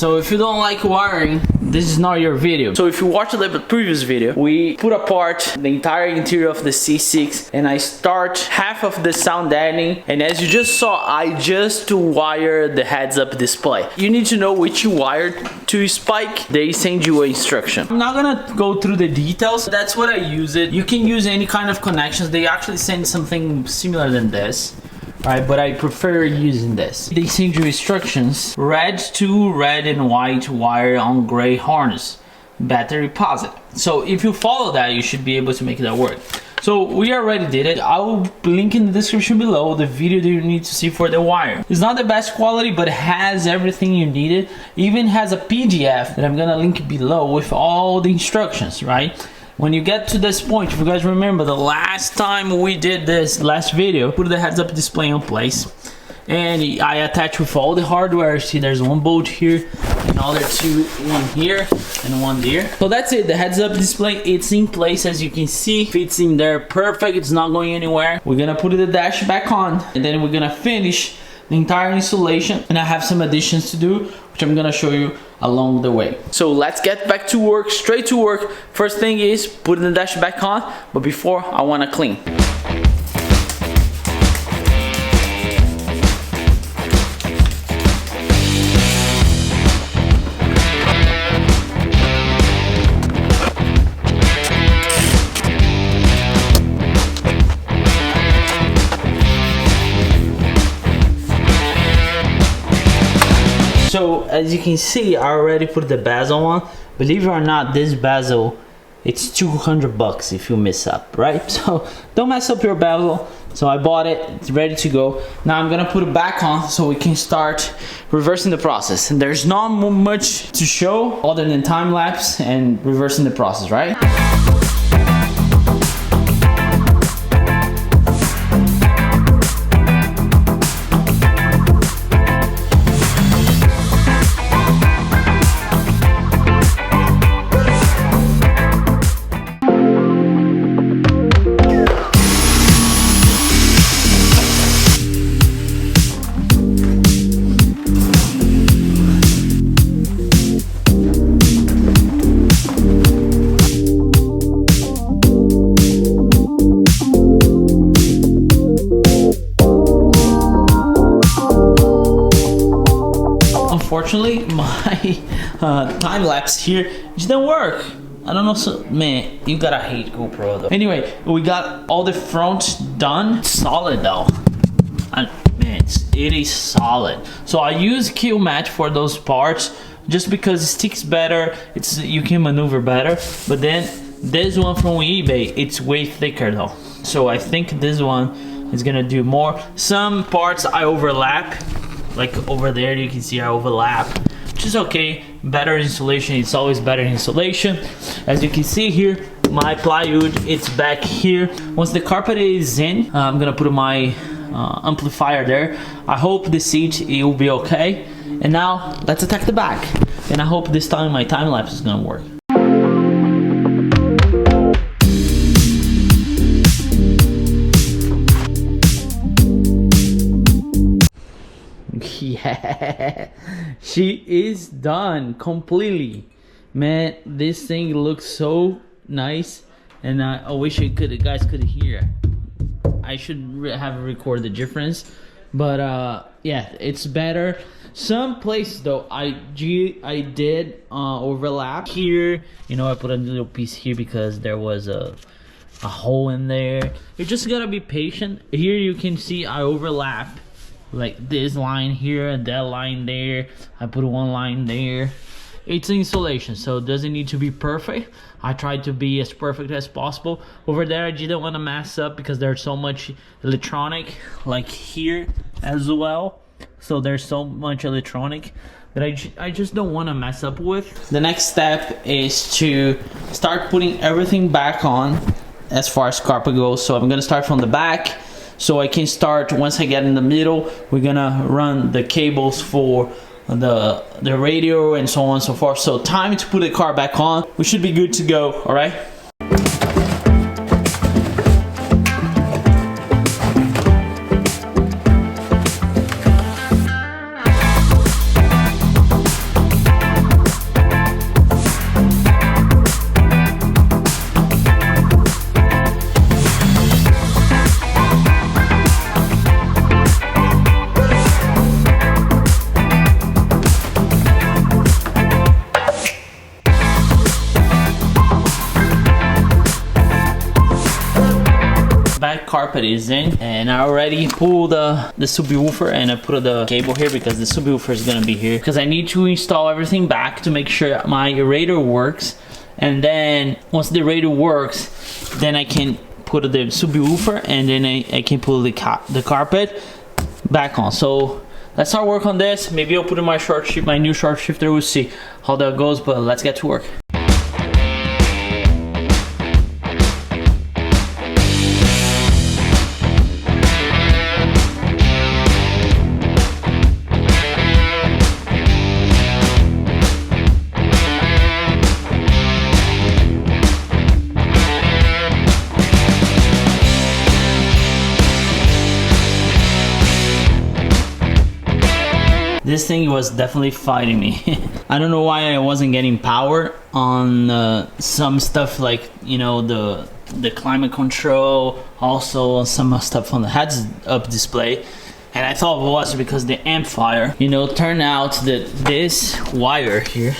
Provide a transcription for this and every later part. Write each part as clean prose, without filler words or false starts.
So if you don't like wiring, this is not your video. So if you watched the previous video, we put apart the entire interior of the C6 and I start half of the sound deadening, and as you just saw, I just wired the heads-up display. You need to know which you wired to spike. They send you an instruction. I'm not gonna go through the details. That's what I use it. You can use any kind of connections. They actually send something similar than this. Right, but I prefer using this. They send you instructions. Red to red and white wire on gray harness. Battery positive. So if you follow that, you should be able to make that work. So we already did it. I will link in the description below the video that you need to see for the wire. It's not the best quality, but it has everything you needed. Even has a PDF that I'm gonna link below with all the instructions, right? When you get to this point, if you guys remember the last time we did this last video, put the heads-up display in place, and I attach with all the hardware. See, there's one bolt here, another two, one here and one there. So that's it. The heads-up display, it's in place. As you can see, fits in there perfect. It's not going anywhere. We're gonna put the dash back on, and then we're gonna finish the entire installation, and I have some additions to do, which I'm gonna show you along the way. So let's get back to work, straight to work. First thing is putting the dash back on, but before I wanna clean. So as you can see, I already put the bezel on. Believe it or not, this bezel, it's 200 bucks if you mess up, right? So don't mess up your bezel. So I bought it, it's ready to go. Now I'm gonna put it back on so we can start reversing the process. And there's not much to show other than time lapse and reversing the process, right? Unfortunately, my time lapse here didn't work. I don't know, so man, you gotta hate GoPro though. Anyway, we got all the front done. It's solid though. Man, it is solid. So I use Kill Match for those parts just because it sticks better. You can maneuver better. But then this one from eBay, it's way thicker though. So I think this one is gonna do more. Some parts I overlap. Like over there, you can see I overlap, which is okay. Better insulation, it's always better insulation. As you can see here, my plywood, it's back here. Once the carpet is in, I'm gonna put my amplifier there. I hope the seat, it will be okay. And now let's attack the back. And I hope this time my time lapse is gonna work. Yeah, she is done completely. Man, this thing looks so nice, and I wish you guys could hear. I should have recorded the difference, but yeah, it's better. Some places though, I did overlap here. You know, I put a little piece here because there was a hole in there. You just gotta be patient. Here you can see I overlap. Like this line here and that line there. I put one line there. It's insulation, so it doesn't need to be perfect. I tried to be as perfect as possible. Over there I didn't want to mess up because there's so much electronic, like here as well. So there's so much electronic that I just don't want to mess up with. The next step is to start putting everything back on as far as carpet goes. So I'm gonna start from the back. So I can start, once I get in the middle, we're gonna run the cables for the radio and so on and so forth. So time to put the car back on. We should be good to go, all right? carpet is in, and I already pulled the subwoofer, and I put the cable here because the subwoofer is gonna be here, because I need to install everything back to make sure my radio works. And then once the radio works, then I can put the subwoofer, and then I can pull the carpet back on. So let's start work on this. Maybe I'll put in my new short shifter. We'll see how that goes, but let's get to work. This thing was definitely fighting me. I don't know why I wasn't getting power on some stuff, like, you know, the climate control, also some stuff on the heads-up display. And I thought it was because the amplifier, you know, turned out that this wire here,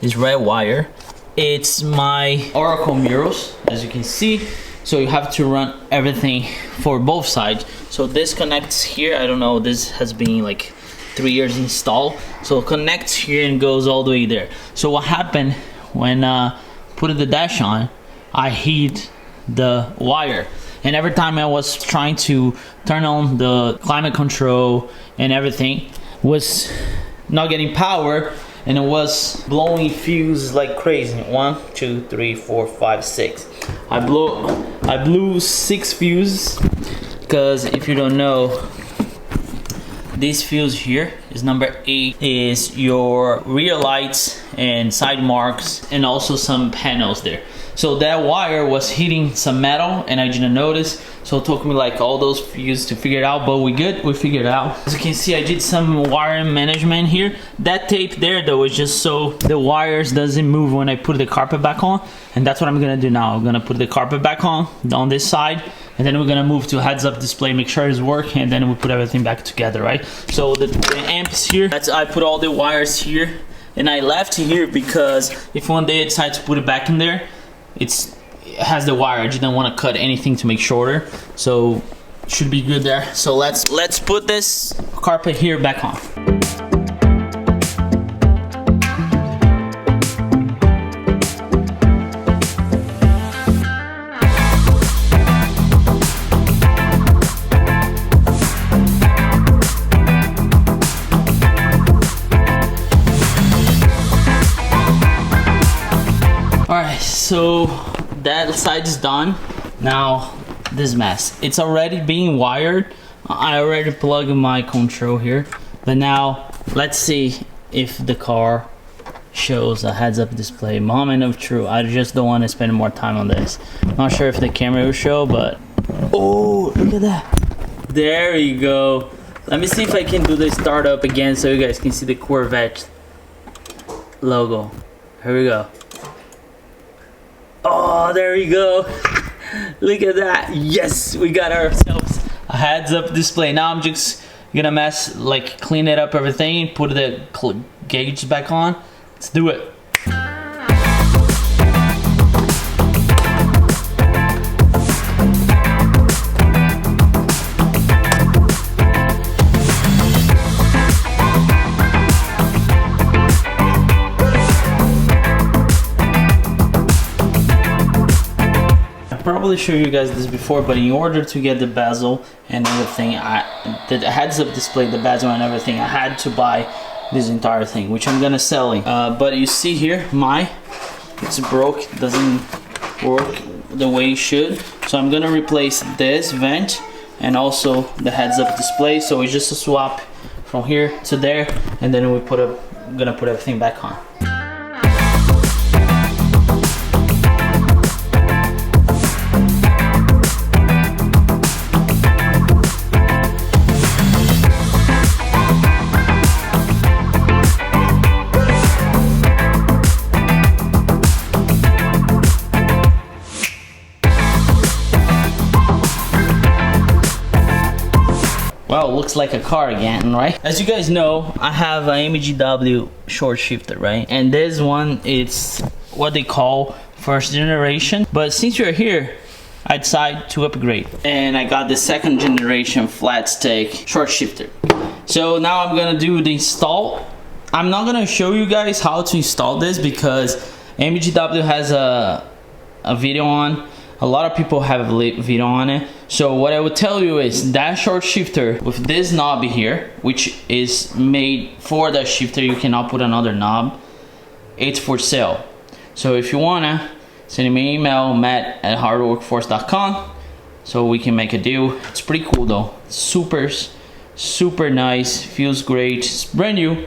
this red wire, it's my Oracle murals, as you can see. So you have to run everything for both sides. So this connects here. I don't know, this has been like 3 years installed, so it connects here and goes all the way there. So what happened when put the dash on, I hit the wire, and every time I was trying to turn on the climate control and everything, was not getting power, and it was blowing fuses like crazy. 1, 2, 3, 4, 5, 6. I blew 6 fuses, because if you don't know, this fuse here is number 8, is your rear lights and side marks, and also some panels there. So that wire was hitting some metal and I didn't notice, so it took me like all those fuses to figure it out, but we figured it out. As you can see, I did some wire management here. That tape there though is just so the wires doesn't move when I put the carpet back on, and that's what I'm gonna do now. I'm gonna put the carpet back on this side, and then we're gonna move to heads-up display, make sure it's working, and then we put everything back together, right? So the amps here, I put all the wires here, and I left here because if one day I decide to put it back in there, it has the wire. I didn't want to cut anything to make shorter, so it should be good there. So let's put this carpet here back on. Alright, so that side is done. Now this mess, it's already being wired. I already plugged my control here, but now let's see if the car shows a heads-up display. Moment of truth. I just don't want to spend more time on this. Not sure if the camera will show, but oh, look at that. There you go. Let me see if I can do the startup again so you guys can see the Corvette logo. Here we go. Oh, there we go. Look at that. Yes, we got ourselves a heads-up display. Now I'm just gonna clean it up, everything, put the gauge back on. Let's do it. Probably show you guys this before, but in order to get the bezel and everything, the heads-up display, the bezel and everything, I had to buy this entire thing, which I'm gonna selling. But you see here, it's broke, it doesn't work the way it should. So I'm gonna replace this vent and also the heads-up display. So it's just a swap from here to there, and then I'm gonna put everything back on. Well, looks like a car again, right? As you guys know, I have an MGW short shifter, right? And this one, it's what they call first generation. But since you're here, I decided to upgrade. And I got the second generation flat stake short shifter. So now I'm gonna do the install. I'm not gonna show you guys how to install this because MGW has a video on. A lot of people have a video on it. So what I would tell you is that short shifter with this knob here, which is made for that shifter, you cannot put another knob. It's for sale. So if you wanna, send me an email, matt@hardworkforce.com, so we can make a deal. It's pretty cool though. Super nice, feels great, it's brand new.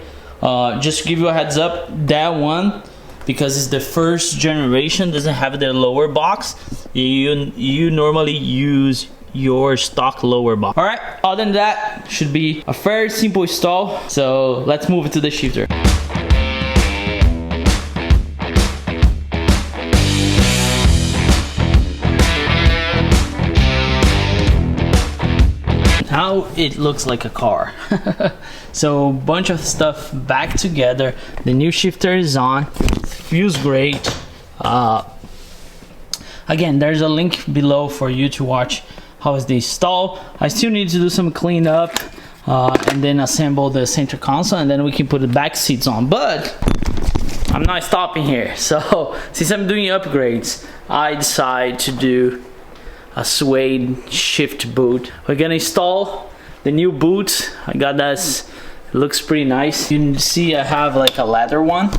Just to give you a heads up, that one, because it's the first generation, doesn't have the lower box. You normally use your stock lower box. All right, other than that, should be a very simple install. So let's move it to the shifter. Now it looks like a car. So bunch of stuff back together. The new shifter is on. Feels great. Again, there's a link below for you to watch how is the install. I still need to do some cleanup and then assemble the center console, and then we can put the back seats on. But I'm not stopping here. So since I'm doing upgrades, I decide to do a suede shift boot. We're gonna install the new boot. I got this, it looks pretty nice. You can see I have like a leather one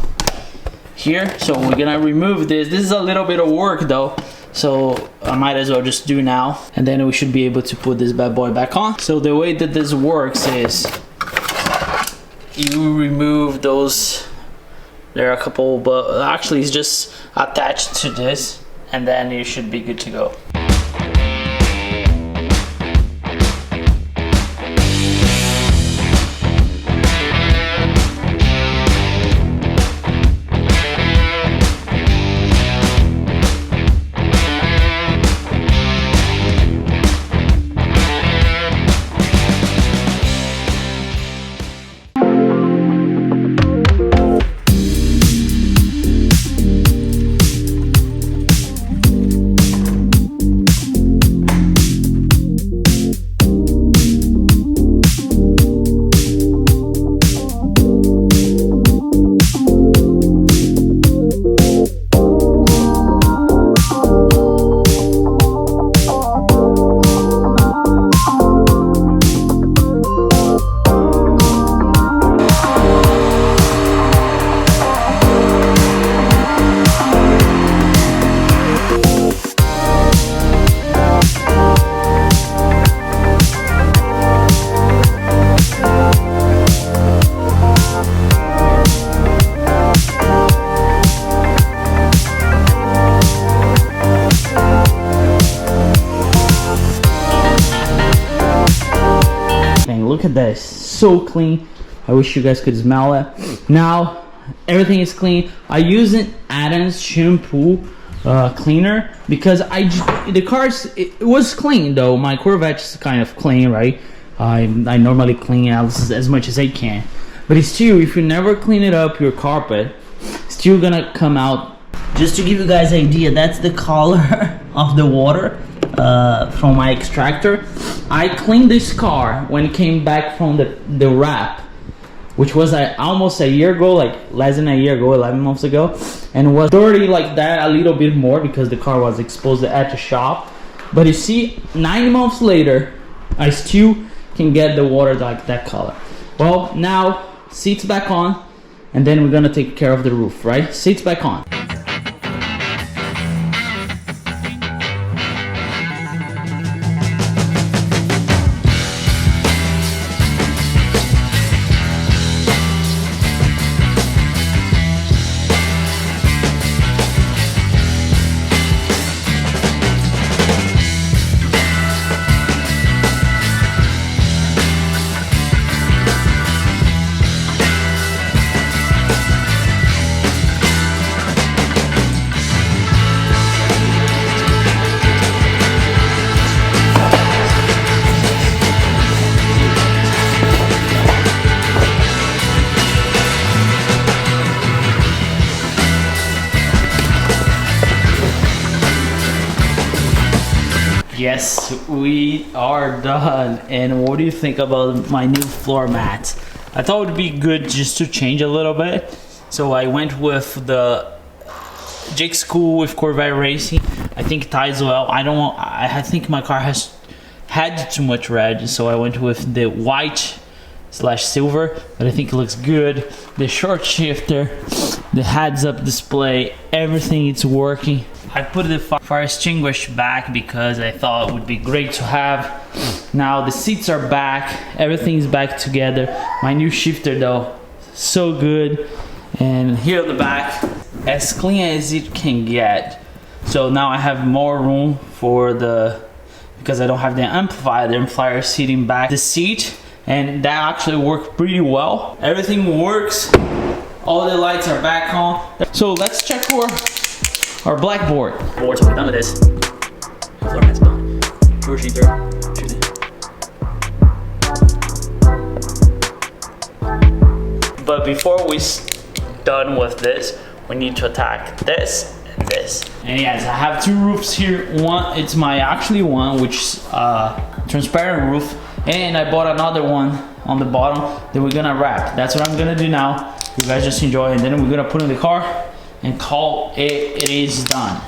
here. So we're gonna remove this. This is a little bit of work though, so I might as well just do now, and then we should be able to put this bad boy back on. So the way that this works is you remove those, there are a couple, but actually it's just attached to this, and then you should be good to go. Look at this, so clean. I wish you guys could smell it. Now everything is clean. I use an Adam's shampoo cleaner because the cars, it was clean though. My Corvette is kind of clean, right? I normally clean as much as I can, but it's still, if you never clean it up, your carpet still gonna come out. Just to give you guys an idea, that's the color of the water from my extractor. I cleaned this car when it came back from the wrap, which was almost a year ago, like less than a year ago, 11 months ago, and was dirty like that, a little bit more because the car was exposed at the shop. But you see, 9 months later, I still can get the water like that color. Well, now seats back on, and then we're gonna take care of the roof, right? Seats back on. Yes, we are done. And what do you think about my new floor mats? I thought it would be good just to change a little bit. So I went with the Jake School with Corvette Racing. I think it ties well. I think my car has had too much red, so I went with the white / silver, but I think it looks good. The short shifter, the heads-up display, everything is working. I put the fire extinguisher back because I thought it would be great to have. Now the seats are back, everything's back together. My new shifter though, so good. And here at the back, as clean as it can get. So now I have more room for because I don't have the amplifier is sitting back the seat, and that actually worked pretty well. Everything works, all the lights are back on. So let's check for our blackboard. So we're done with this. Floor mat's done. Floor shifter. But before we're done with this, we need to attack this and this. And yes, I have two roofs here. One, it's my one, which is transparent roof, and I bought another one on the bottom that we're gonna wrap. That's what I'm gonna do now. You guys just enjoy, and then we're gonna put in the car and call it is done.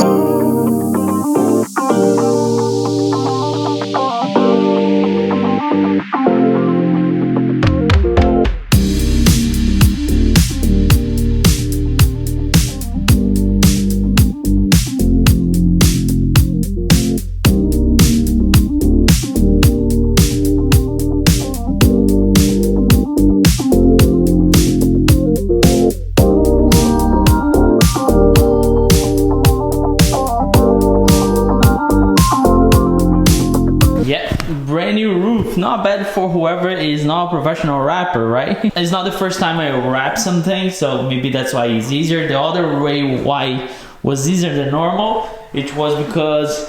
Brand new roof, not bad for whoever is not a professional rapper, right? It's not the first time I wrap something, so maybe that's why it's easier. The other way why it was easier than normal, it was because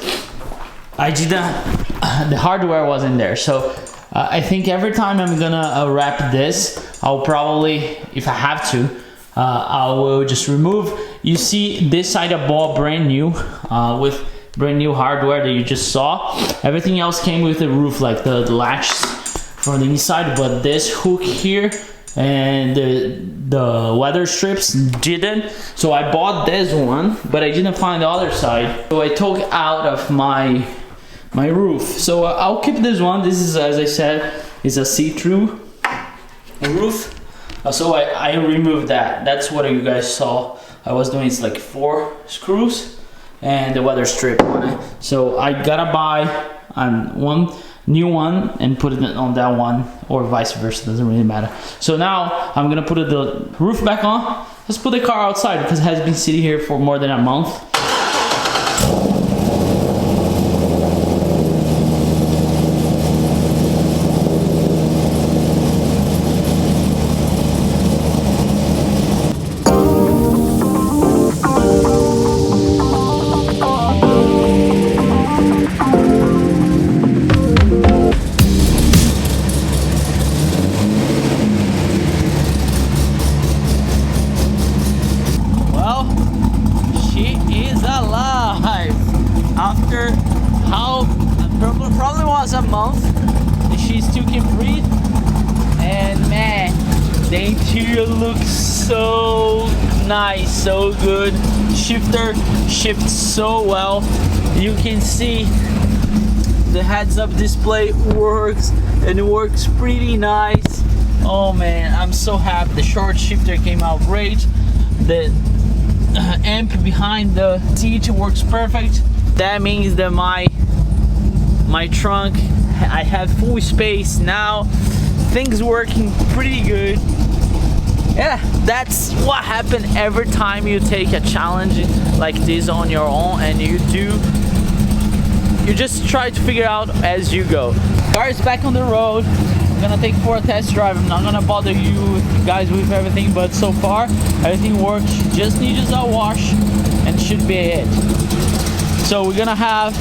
I didn't, the hardware wasn't there. So I think every time I'm gonna wrap this, I'll probably, if I have to, I will just remove. You see this side I bought brand new with brand new hardware that you just saw. Everything else came with the roof, like the latches from the inside, but this hook here and the weather strips didn't. So I bought this one, but I didn't find the other side, so I took out of my roof. So I'll keep this one. This is, as I said, is a see-through roof. So I removed that. That's what you guys saw I was doing. It's like 4 screws and the weather strip on it. So I gotta buy one new one and put it on that one, or vice versa, doesn't really matter. So now I'm gonna put the roof back on. Let's put the car outside because it has been sitting here for more than a month. After how probably was a month, she still can breathe, and man, the interior looks so nice, so good. Shifter shifts so well. You can see the heads-up display works, and it works pretty nice. Oh man, I'm so happy. The short shifter came out great. The amp behind the seat works perfect. That means that my trunk, I have full space now. Things working pretty good. Yeah, that's what happens every time you take a challenge like this on your own, and you just try to figure out as you go. Car is back on the road. I'm gonna take for a test drive. I'm not gonna bother you guys with everything, but so far everything works. Just needs a wash and should be it. So we're gonna have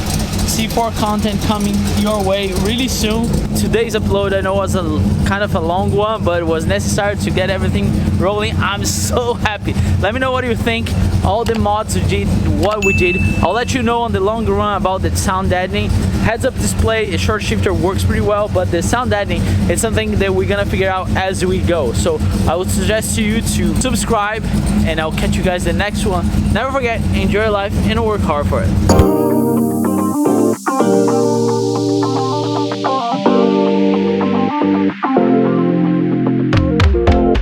C4 content coming your way really soon. Today's upload, I know, was a kind of a long one, but it was necessary to get everything rolling. I'm so happy. Let me know what you think. All the mods we did, what we did. I'll let you know on the long run about the sound deadening. heads-up display, a short shifter works pretty well, but the sound deadening is something that we're gonna figure out as we go. So I would suggest to you to subscribe, and I'll catch you guys in the next one. Never forget, enjoy life and work hard for it.